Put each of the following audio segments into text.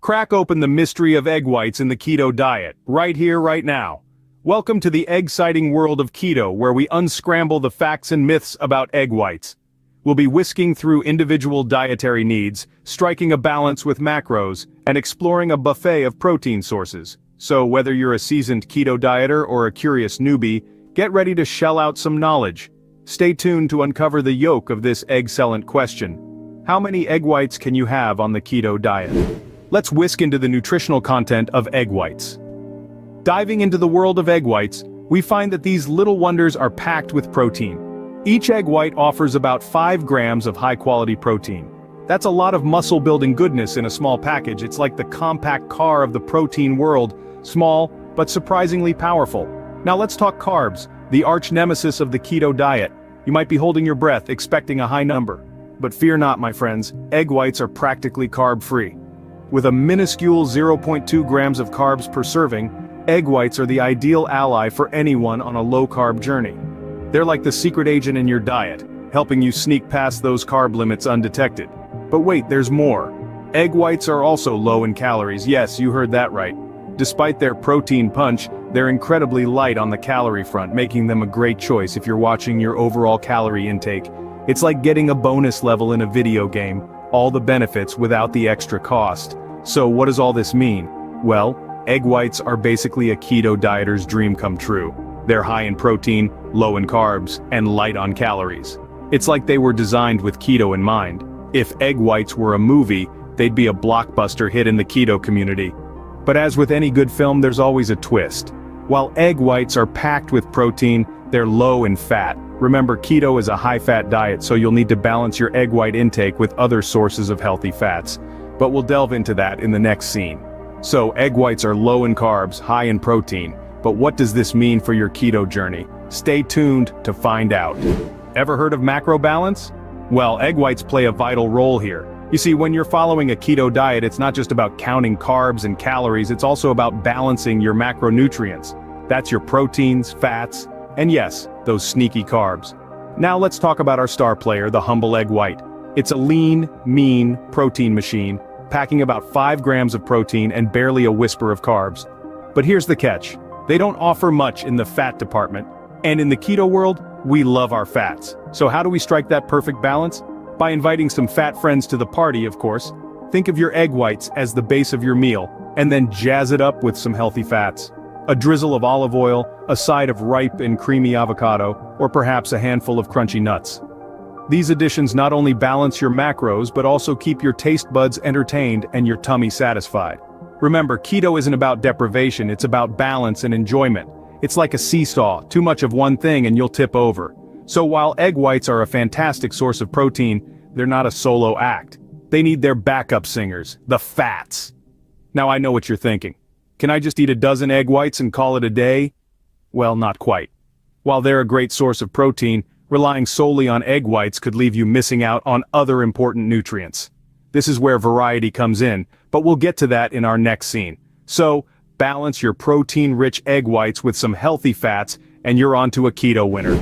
crack open the mystery of egg whites in the keto diet, right here, right now. Welcome to the egg-citing world of keto, where we unscramble the facts and myths about egg whites. We'll be whisking through individual dietary needs, striking a balance with macros, and exploring a buffet of protein sources. So whether you're a seasoned keto dieter or a curious newbie, get ready to shell out some knowledge. Stay tuned to uncover the yolk of this egg-cellent question. How many egg whites can you have on the keto diet? Let's whisk into the nutritional content of egg whites. Diving into the world of egg whites, we find that these little wonders are packed with protein. Each egg white offers about 5 grams of high-quality protein. That's a lot of muscle-building goodness in a small package. It's like the compact car of the protein world, small, but surprisingly powerful. Now let's talk carbs, the arch-nemesis of the keto diet. You might be holding your breath, expecting a high number. But fear not, my friends, egg whites are practically carb-free. With a minuscule 0.2 grams of carbs per serving, egg whites are the ideal ally for anyone on a low-carb journey. They're like the secret agent in your diet, helping you sneak past those carb limits undetected. But wait, there's more. Egg whites are also low in calories. Yes, you heard that right. Despite their protein punch, they're incredibly light on the calorie front, making them a great choice if you're watching your overall calorie intake. It's like getting a bonus level in a video game, all the benefits without the extra cost. So what does all this mean? Well, egg whites are basically a keto dieter's dream come true. They're high in protein, low in carbs, and light on calories. It's like they were designed with keto in mind. If egg whites were a movie, they'd be a blockbuster hit in the keto community. But as with any good film, there's always a twist. While egg whites are packed with protein, they're low in fat. Remember, keto is a high-fat diet, so you'll need to balance your egg white intake with other sources of healthy fats. But we'll delve into that in the next scene. So, egg whites are low in carbs, high in protein. But what does this mean for your keto journey? Stay tuned to find out. Ever heard of macro balance? Well, egg whites play a vital role here. You see, when you're following a keto diet, it's not just about counting carbs and calories, it's also about balancing your macronutrients. That's your proteins, fats, and yes, those sneaky carbs. Now let's talk about our star player, the humble egg white. It's a lean, mean protein machine, packing about 5 grams of protein and barely a whisper of carbs. But here's the catch. They don't offer much in the fat department. And in the keto world, we love our fats. So how do we strike that perfect balance? By inviting some fat friends to the party, of course. Think of your egg whites as the base of your meal, and then jazz it up with some healthy fats. A drizzle of olive oil, a side of ripe and creamy avocado, or perhaps a handful of crunchy nuts. These additions not only balance your macros but also keep your taste buds entertained and your tummy satisfied. Remember, keto isn't about deprivation, it's about balance and enjoyment. It's like a seesaw, too much of one thing and you'll tip over. So while egg whites are a fantastic source of protein, they're not a solo act. They need their backup singers, the fats. Now I know what you're thinking. Can I just eat a dozen egg whites and call it a day? Well, not quite. While they're a great source of protein, relying solely on egg whites could leave you missing out on other important nutrients. This is where variety comes in, but we'll get to that in our next scene. So, balance your protein-rich egg whites with some healthy fats, and you're onto a keto winner.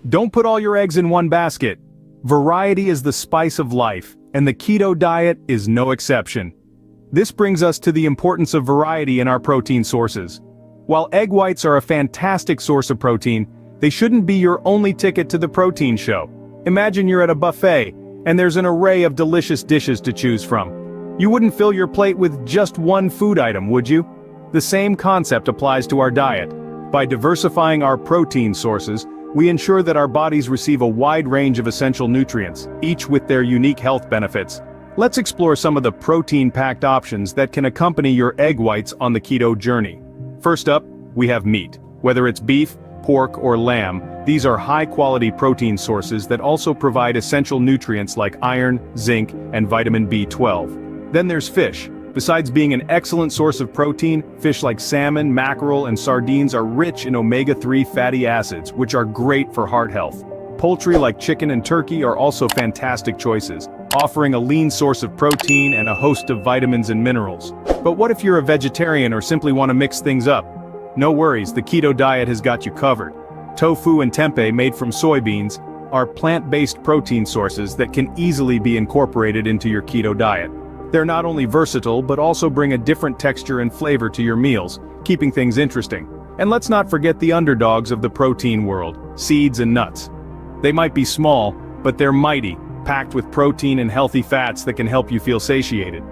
Don't put all your eggs in one basket. Variety is the spice of life, and the keto diet is no exception. This brings us to the importance of variety in our protein sources. While egg whites are a fantastic source of protein, they shouldn't be your only ticket to the protein show. Imagine you're at a buffet, and there's an array of delicious dishes to choose from. You wouldn't fill your plate with just one food item, would you? The same concept applies to our diet. By diversifying our protein sources, we ensure that our bodies receive a wide range of essential nutrients, each with their unique health benefits. Let's explore some of the protein-packed options that can accompany your egg whites on the keto journey. First up, we have meat. Whether it's beef, pork, or lamb, these are high-quality protein sources that also provide essential nutrients like iron, zinc, and vitamin B12. Then there's fish. Besides being an excellent source of protein, fish like salmon, mackerel, and sardines are rich in omega-3 fatty acids, which are great for heart health. Poultry like chicken and turkey are also fantastic choices, offering a lean source of protein and a host of vitamins and minerals. But what if you're a vegetarian or simply want to mix things up? No worries, the keto diet has got you covered. Tofu and tempeh, made from soybeans, are plant-based protein sources that can easily be incorporated into your keto diet. They're not only versatile but also bring a different texture and flavor to your meals, keeping things interesting. And let's not forget the underdogs of the protein world, seeds and nuts. They might be small, but they're mighty, packed with protein and healthy fats that can help you feel satiated.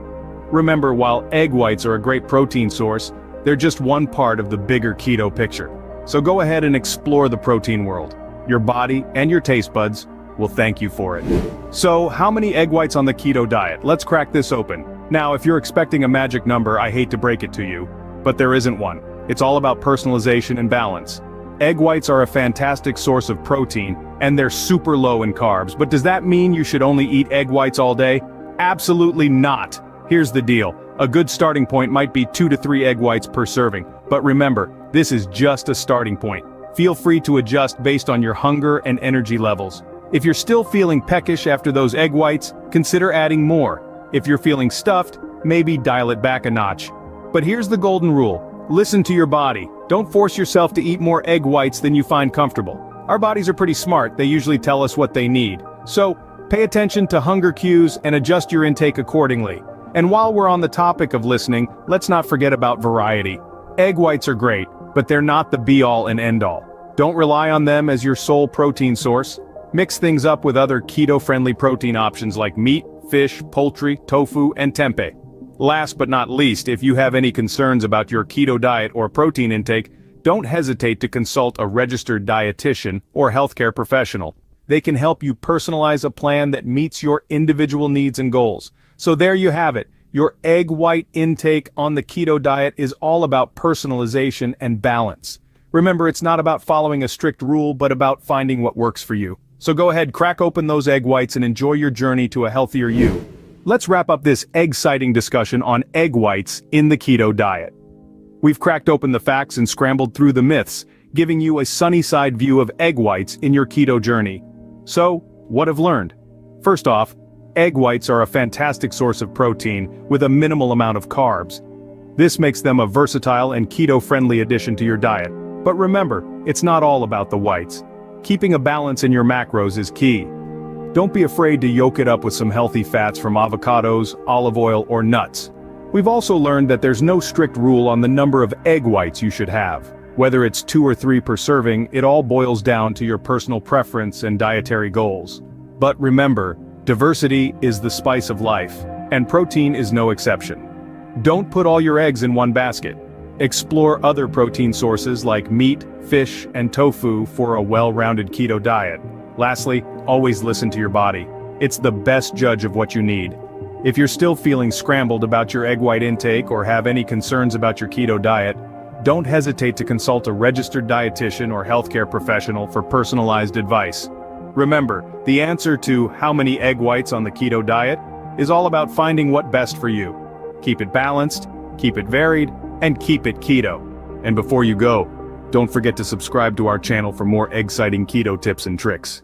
Remember, while egg whites are a great protein source, they're just one part of the bigger keto picture. So go ahead and explore the protein world. Your body and your taste buds will thank you for it. So, how many egg whites on the keto diet? Let's crack this open. Now, if you're expecting a magic number, I hate to break it to you, but there isn't one. It's all about personalization and balance. Egg whites are a fantastic source of protein, and they're super low in carbs, but does that mean you should only eat egg whites all day? Absolutely not. Here's the deal. A good starting point might be 2 to 3 egg whites per serving, but remember, this is just a starting point. Feel free to adjust based on your hunger and energy levels. If you're still feeling peckish after those egg whites, consider adding more. If you're feeling stuffed, maybe dial it back a notch. But here's the golden rule. Listen to your body. Don't force yourself to eat more egg whites than you find comfortable. Our bodies are pretty smart, they usually tell us what they need. So, pay attention to hunger cues and adjust your intake accordingly. And while we're on the topic of listening, let's not forget about variety. Egg whites are great, but they're not the be-all and end-all. Don't rely on them as your sole protein source. Mix things up with other keto-friendly protein options like meat, fish, poultry, tofu, and tempeh. Last but not least, if you have any concerns about your keto diet or protein intake, don't hesitate to consult a registered dietitian or healthcare professional. They can help you personalize a plan that meets your individual needs and goals. So there you have it. Your egg white intake on the keto diet is all about personalization and balance. Remember, it's not about following a strict rule, but about finding what works for you. So go ahead, crack open those egg whites and enjoy your journey to a healthier you. Let's wrap up this egg-citing discussion on egg whites in the keto diet. We've cracked open the facts and scrambled through the myths, giving you a sunny-side view of egg whites in your keto journey. So, what have learned? First off, egg whites are a fantastic source of protein with a minimal amount of carbs. This makes them a versatile and keto-friendly addition to your diet. But remember, it's not all about the whites. Keeping a balance in your macros is key. Don't be afraid to yolk it up with some healthy fats from avocados, olive oil, or nuts. We've also learned that there's no strict rule on the number of egg whites you should have. Whether it's 2 or 3 per serving, it all boils down to your personal preference and dietary goals. But remember, diversity is the spice of life, and protein is no exception. Don't put all your eggs in one basket. Explore other protein sources like meat, fish, and tofu for a well-rounded keto diet. Lastly, always listen to your body. It's the best judge of what you need. If you're still feeling scrambled about your egg white intake or have any concerns about your keto diet, don't hesitate to consult a registered dietitian or healthcare professional for personalized advice. Remember, the answer to how many egg whites on the keto diet is all about finding what best for you. Keep it balanced, keep it varied, and keep it keto. And before you go, don't forget to subscribe to our channel for more egg-citing keto tips and tricks.